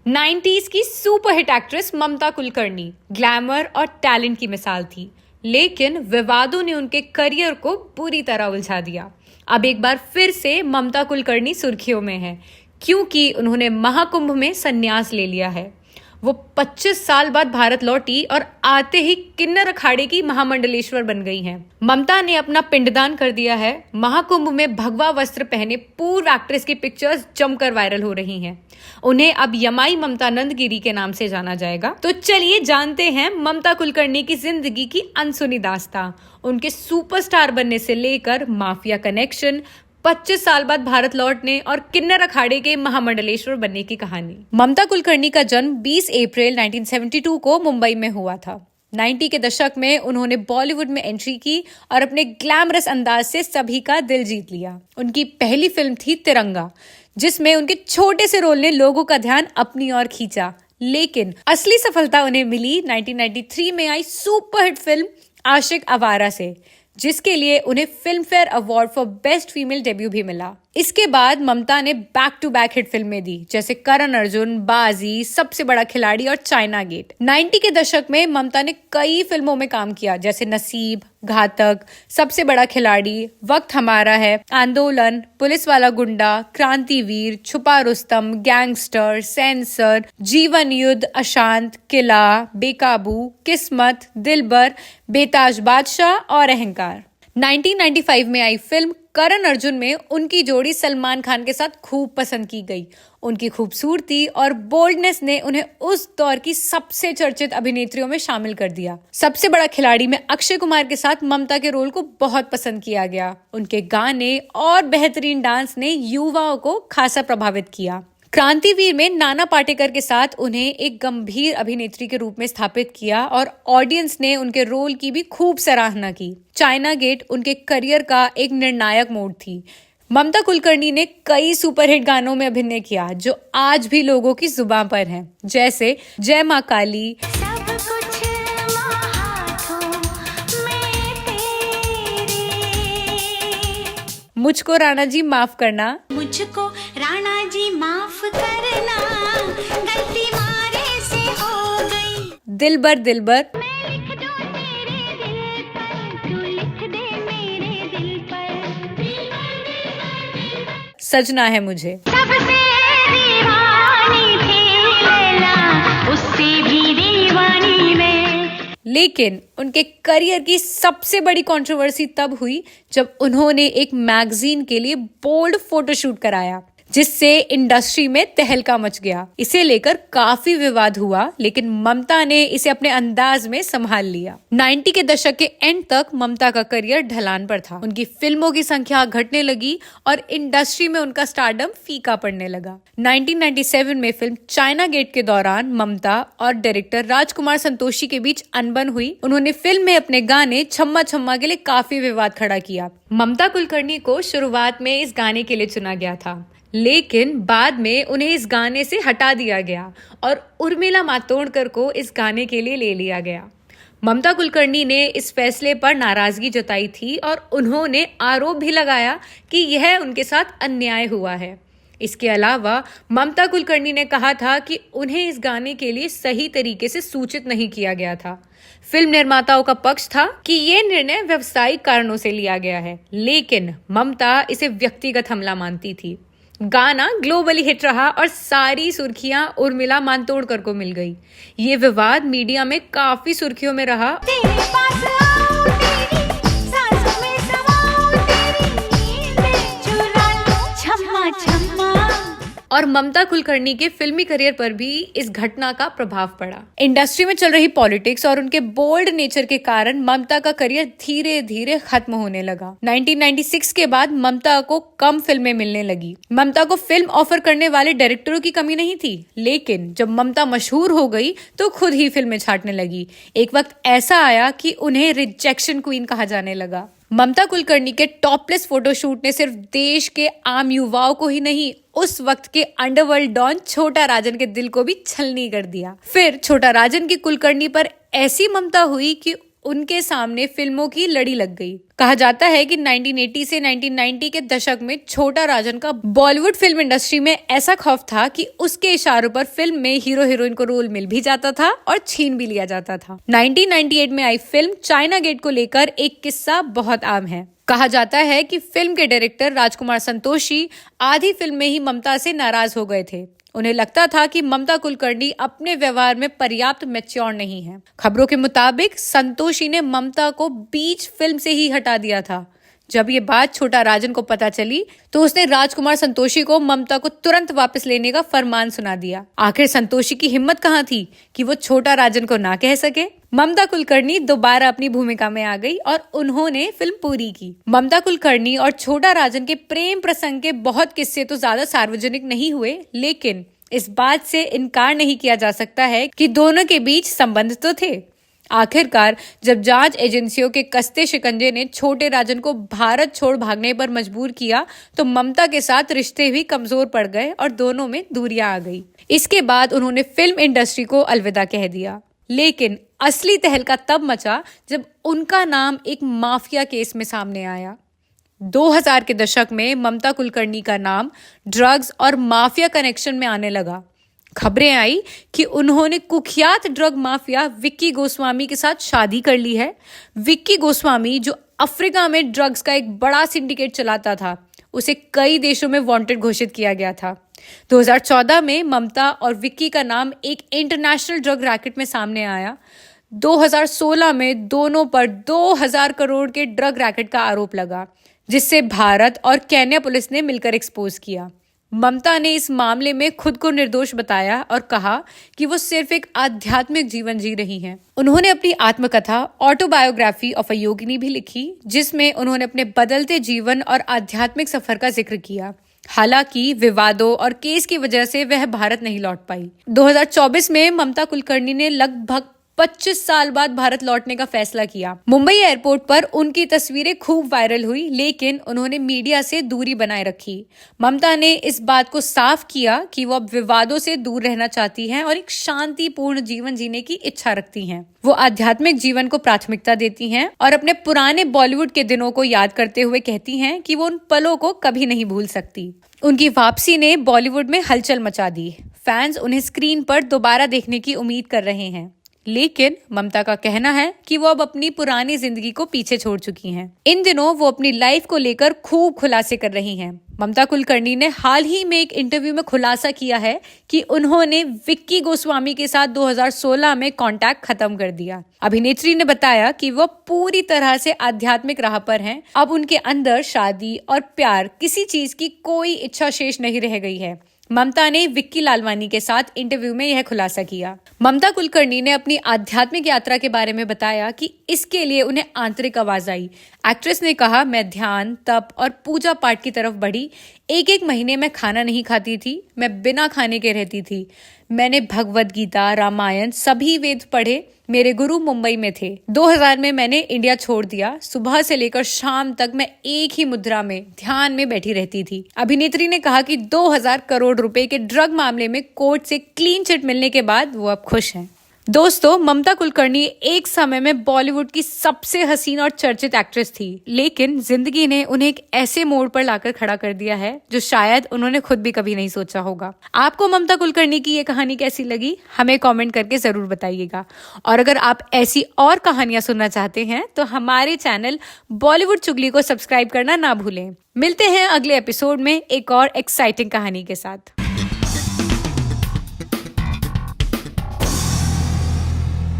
90s की superhit actress ममता Kulkarni glamour और talent की मिसाल थी, लेकिन विवादों ने उनके करियर को बुरी तरह उलझा दिया। अब एक बार फिर से ममता कुलकर्णी सुर्खियों में है, क्योंकि उन्होंने महाकुंभ में संन्यास ले लिया है। वो 25 साल बाद भारत लौटी और आते ही किन्नर अखाड़े की महामंडलेश्वर बन गई हैं। ममता ने अपना पिंडदान कर दिया है। महाकुंभ में भगवा वस्त्र पहने पूर्व एक्ट्रेस की पिक्चर्स जमकर वायरल हो रही हैं। उन्हें अब यमाई ममता नंदगिरी के नाम से जाना जाएगा। तो चलिए जानते हैं ममता कुलकर्णी की जिंदगी की अनसुनी दास्तां, उनके सुपरस्टार बनने से लेकर माफिया कनेक्शन, 25 साल बाद भारत लौटने और किन्नर अखाड़े के महामंडलेश्वर बनने की कहानी। ममता कुलकर्णी का जन्म 20 अप्रैल 1972 को मुंबई में हुआ था। 90 के दशक में उन्होंने बॉलीवुड में एंट्री की और अपने ग्लैमरस अंदाज से सभी का दिल जीत लिया। उनकी पहली फिल्म थी तिरंगा, जिसमें उनके छोटे से रोल ने लोगों का ध्यान अपनी ओर खींचा। लेकिन असली सफलता उन्हें मिली 1993 में आई सुपरहिट फिल्म आशिक आवारा से, जिसके लिए उन्हें film fair award for best female debut भी मिला। इसके बाद ममता ने बैक टू बैक हिट फिल्में दी, जैसे करण अर्जुन, बाजी, सबसे बड़ा खिलाड़ी और चाइना गेट। 90 के दशक में ममता ने कई फिल्मों में काम किया, जैसे नसीब, घातक, सबसे बड़ा खिलाड़ी, वक्त हमारा है, आंदोलन, पुलिस वाला गुंडा, क्रांतिवीर, छुपा रुस्तम, गैंगस्टर, सेंसर, जीवन युद्ध, अशांत, किला, बेकाबू, किस्मत, दिलबर, बेताज बादशाह और अहंकार। 1995 में आई फिल्म करण अर्जुन में उनकी जोड़ी सलमान खान के साथ खूब पसंद की गई। उनकी खूबसूरती और बोल्डनेस ने उन्हें उस दौर की सबसे चर्चित अभिनेत्रियों में शामिल कर दिया। सबसे बड़ा खिलाड़ी में अक्षय कुमार के साथ ममता के रोल को बहुत पसंद किया गया। उनके गाने और बेहतरीन डांस ने युवाओं को खासा प्रभावित किया। क्रांतिवीर में नाना पाटेकर के साथ उन्हें एक गंभीर अभिनेत्री के रूप में स्थापित किया और ऑडियंस ने उनके रोल की भी खूब सराहना की। चाइना गेट उनके करियर का एक निर्णायक मोड़ थी। ममता कुलकर्णी ने कई सुपरहिट गानों में अभिनय किया, जो आज भी लोगों की जुबान पर हैं, जैसे जय मां काली, मुझको राणा जी माफ करना, मुझको राणा जी माफ करना, गलती मारे से हो गई, दिलबर दिलबर, मैं लिख दूं तेरे दिल पर, तू लिख दे मेरे दिल पर, सजना है मुझे। सबसे दीवानी थी लैला, उससे भी दीवानी मैं। लेकिन उनके करियर की सबसे बड़ी कंट्रोवर्सी तब हुई जब उन्होंने एक मैगजीन के लिए बोल्ड फोटोशूट कराया, जिससे इंडस्ट्री में तहलका मच गया। इसे लेकर काफी विवाद हुआ, लेकिन ममता ने इसे अपने अंदाज में संभाल लिया। 90 के दशक के एंड तक ममता का करियर ढलान पर था। उनकी फिल्मों की संख्या घटने लगी और इंडस्ट्री में उनका स्टारडम फीका पड़ने लगा। 1997 में फिल्म चाइना गेट के दौरान ममता और डायरेक्टर राजकुमार संतोषी के बीच अनबन हुई। उन्होंने फिल्म में अपने गाने छम्मा छम्मा के लिए काफी विवाद खड़ा किया। ममता कुलकर्णी को शुरुआत में इस गाने के लिए चुना गया था, लेकिन बाद में उन्हें इस गाने से हटा दिया गया और उर्मिला मातोंडकर को इस गाने के लिए ले लिया गया। ममता कुलकर्णी ने इस फैसले पर नाराजगी जताई थी और उन्होंने आरोप भी लगाया कि यह उनके साथ अन्याय हुआ है। इसके अलावा ममता कुलकर्णी ने कहा था कि उन्हें इस गाने के लिए सही तरीके से सूचित नहीं किया गया था। फिल्म निर्माताओं का पक्ष था कि ये निर्णय व्यावसायिक कारणों से लिया गया है, लेकिन ममता इसे व्यक्तिगत हमला मानती थी। गाना ग्लोबली हिट रहा और सारी सुर्खियां उर्मिला मातोंडकर को मिल गई। ये विवाद मीडिया में काफी सुर्खियों में रहा। तेरे पास आऊं, तेरी सांसों में समाऊं, तेरी नींदें चुरा लूं, छम्मा छम्मा। और ममता कुलकर्णी के फिल्मी करियर पर भी इस घटना का प्रभाव पड़ा। इंडस्ट्री में चल रही पॉलिटिक्स और उनके बोल्ड नेचर के कारण ममता का करियर धीरे धीरे खत्म होने लगा। 1996 के बाद ममता को कम फिल्में मिलने लगी। ममता को फिल्म ऑफर करने वाले डायरेक्टरों की कमी नहीं थी, लेकिन जब ममता मशहूर हो गई तो खुद ही फिल्में छाटने लगी। एक वक्त ऐसा आया कि उन्हें रिजेक्शन क्वीन कहा जाने लगा। ममता कुलकर्णी के टॉपलेस फोटोशूट ने सिर्फ देश के आम युवाओं को ही नहीं, उस वक्त के अंडरवर्ल्ड डॉन छोटा राजन के दिल को भी छलनी कर दिया। फिर छोटा राजन की कुलकर्णी पर ऐसी ममता हुई कि उनके सामने फिल्मों की लड़ी लग गई। कहा जाता है कि 1980 से 1990 के दशक में छोटा राजन का बॉलीवुड फिल्म इंडस्ट्री में ऐसा खौफ था कि उसके इशारों पर फिल्म में हीरो हीरोइन को रोल मिल भी जाता था और छीन भी लिया जाता था। 1998 में आई फिल्म चाइना गेट को लेकर एक किस्सा बहुत आम है। कहा जाता है कि फिल्म के डायरेक्टर राजकुमार संतोषी आधी फिल्म में ही ममता से नाराज हो गए थे। उन्हें लगता था कि ममता कुलकर्णी अपने व्यवहार में पर्याप्त मैच्योर नहीं है। खबरों के मुताबिक संतोषी ने ममता को बीच फिल्म से ही हटा दिया था। जब ये बात छोटा राजन को पता चली तो उसने राजकुमार संतोषी को ममता को तुरंत वापस लेने का फरमान सुना दिया। आखिर संतोषी की हिम्मत कहाँ थी कि वो छोटा राजन को ना कह सके। ममता कुलकर्णी दोबारा अपनी भूमिका में आ गई और उन्होंने फिल्म पूरी की। ममता कुलकर्णी और छोटा राजन के प्रेम प्रसंग के बहुत किस्से तो ज्यादा सार्वजनिक नहीं हुए, लेकिन इस बात से इनकार नहीं किया जा सकता है कि दोनों के बीच संबंध तो थे। आखिरकार जब जांच एजेंसियों के कस्ते शिकंजे ने छोटे राजन को भारत छोड़ भागने पर मजबूर किया तो ममता के साथ रिश्ते भी कमजोर पड़ गए और दोनों में दूरियां आ गई। इसके बाद उन्होंने फिल्म इंडस्ट्री को अलविदा कह दिया। लेकिन असली तहलका तब मचा जब उनका नाम एक माफिया केस में सामने आया। 2000 के दशक में ममता कुलकर्णी का नाम ड्रग्स और माफिया कनेक्शन में आने लगा। खबरें आई कि उन्होंने कुख्यात ड्रग माफिया विक्की गोस्वामी के साथ शादी कर ली है। विक्की गोस्वामी जो अफ्रीका में ड्रग्स का एक बड़ा सिंडिकेट चलाता था, उसे कई देशों में वांटेड घोषित किया गया था। 2014 में ममता और विक्की का नाम एक इंटरनेशनल ड्रग रैकेट में सामने आया। 2016 में दोनों पर 2000 करोड़ के ड्रग रैकेट का आरोप लगा, जिससे भारत और केन्या पुलिस ने मिलकर एक्सपोज किया। ममता ने इस मामले में खुद को निर्दोष बताया और कहा कि वो सिर्फ एक आध्यात्मिक जीवन जी रही हैं। उन्होंने अपनी आत्मकथा ऑटोबायोग्राफी ऑफ अ योगिनी भी लिखी, जिसमें उन्होंने अपने बदलते जीवन और आध्यात्मिक सफर का जिक्र किया। हालांकि विवादों और केस की वजह से वह भारत नहीं लौट पाई। 2024 में ममता कुलकर्णी ने लगभग 25 साल बाद भारत लौटने का फैसला किया। मुंबई एयरपोर्ट पर उनकी तस्वीरें खूब वायरल हुई, लेकिन उन्होंने मीडिया से दूरी बनाए रखी। ममता ने इस बात को साफ किया कि वो अब विवादों से दूर रहना चाहती हैं और एक शांतिपूर्ण जीवन जीने की इच्छा रखती हैं। वो आध्यात्मिक जीवन को प्राथमिकता देती हैं और अपने पुराने बॉलीवुड के दिनों को याद करते हुए कहती हैं कि वो उन पलों को कभी नहीं भूल सकती। उनकी वापसी ने बॉलीवुड में हलचल मचा दी। फैंस उन्हें स्क्रीन पर दोबारा देखने की उम्मीद कर रहे हैं, लेकिन ममता का कहना है कि वो अब अपनी पुरानी जिंदगी को पीछे छोड़ चुकी हैं। इन दिनों वो अपनी लाइफ को लेकर खूब खुलासे कर रही हैं। ममता कुलकर्णी ने हाल ही में एक इंटरव्यू में खुलासा किया है कि उन्होंने विक्की गोस्वामी के साथ 2016 में कांटेक्ट खत्म कर दिया। अभिनेत्री ने बताया कि वो पूरी तरह से आध्यात्मिक राह पर हैं। अब उनके अंदर शादी और प्यार किसी चीज की कोई इच्छा शेष नहीं रह गई है। ममता ने विक्की लालवानी के साथ इंटरव्यू में यह खुलासा किया। ममता कुलकर्णी ने अपनी आध्यात्मिक यात्रा के बारे में बताया कि इसके लिए उन्हें आंतरिक आवाज आई। एक्ट्रेस ने कहा, मैं ध्यान, तप और पूजा पाठ की तरफ बढ़ी। एक महीने में खाना नहीं खाती थी, मैं बिना खाने के रहती थी। मैंने भगवद गीता, रामायण, सभी वेद पढ़े। मेरे गुरु मुंबई में थे। 2000 में मैंने इंडिया छोड़ दिया। सुबह से लेकर शाम तक मैं एक ही मुद्रा में ध्यान में बैठी रहती थी। अभिनेत्री ने कहा कि 2000 करोड़ रुपए के ड्रग मामले में कोर्ट से क्लीन चिट मिलने के बाद वो अब खुश हैं। दोस्तों, ममता कुलकर्णी एक समय में बॉलीवुड की सबसे हसीन और चर्चित एक्ट्रेस थी, लेकिन जिंदगी ने उन्हें एक ऐसे मोड़ पर लाकर खड़ा कर दिया है जो शायद उन्होंने खुद भी कभी नहीं सोचा होगा। आपको ममता कुलकर्णी की ये कहानी कैसी लगी, हमें कमेंट करके जरूर बताइएगा। और अगर आप ऐसी और कहानियां सुनना चाहते हैं तो हमारे चैनल बॉलीवुड चुगली को सब्सक्राइब करना ना भूलें। मिलते हैं अगले एपिसोड में एक और एक्साइटिंग कहानी के साथ।